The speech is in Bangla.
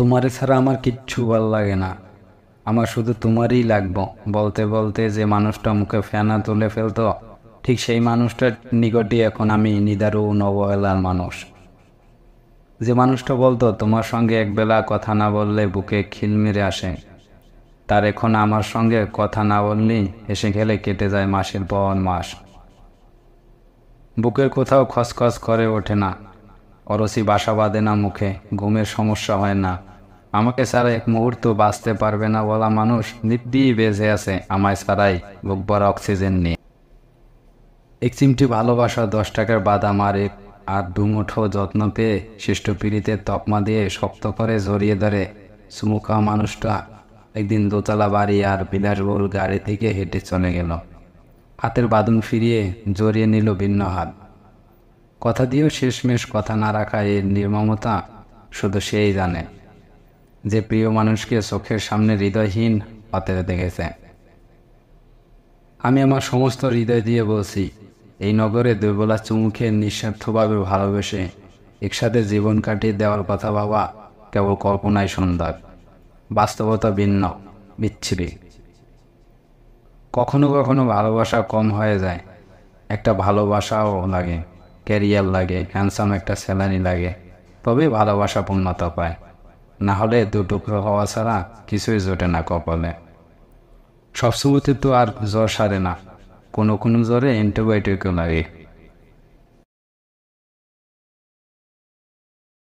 তোমারে ছাড়া আমার কিচ্ছু ভাল লাগে না। আমার শুধু তোমারই লাগবো। বলতে বলতে যে মানুষটা মুখে ফেনা তুলে ফেলতো, ঠিক সেই মানুষটার নিকটই এখন আমি নিদারুণ অবহেলার মানুষ। যে মানুষটা বলতো তোমার সঙ্গে একবেলা কথা না বললে বুকে খিল মেরে আসে, তার এখন আমার সঙ্গে কথা না বললেই হেসে খেলে কেটে যায় মাসের পর মাস। বুকের কোথাও খসখস করে ওঠে না, অরসি বাসা বাঁধে না মুখে, ঘুমের সমস্যা হয় না। আমাকে ছাড়া এক মুহূর্ত বাঁচতে পারবে না বলা মানুষ নিব্যি বেঁচে আছে আমায় ছাড়াই, বুক ভরা অক্সিজেন নিয়ে। এক চিমটি ভালোবাসা 10 টাকার বাদাম আর দুমুঠো যত্ন পেয়ে শিষ্ট পিড়িতে তকমা দিয়ে শক্ত করে জড়িয়ে ধরে চুমু খাওয়া মানুষটা একদিন দোতলা বাড়ি আর বিলাসবহুল গাড়ি থেকে হেঁটে চলে গেল। হাতের বাঁধন ফিরিয়ে জড়িয়ে নিল ভিন্ন হাত। কথা দিয়েও শেষমেশ কথা না রাখা এর নির্মমতা শুধু সেই জানে, যে প্রিয় মানুষকে চোখের সামনে হৃদয়হীন হতে দেখেছে। আমি আমার সমস্ত হৃদয় দিয়ে বলছি, এই নগরে দুবেলা চুমুখে নিঃস্বার্থভাবে ভালোবেসে একসাথে জীবন কাটিয়ে দেওয়ার কথা ভাবা কেবল কল্পনায় সুন্দর, বাস্তবতা ভিন্ন, বিচ্ছিরি। কখনো কখনো ভালোবাসা কম হয়ে যায়, একটা ভালোবাসাও লাগে, ক্যারিয়ার লাগে, হ্যান্ডসাম একটা স্যালারি লাগে, তবে ভালোবাসা পূর্ণতা পায়। না হলে দুটুকরো হওয়া ছাড়া কিছুই জোটে না কপালে। সবসময়তে তো আর জ্বর সারে না, কোনো কোনো জ্বরে অ্যান্টিবায়োটিকও লাগে।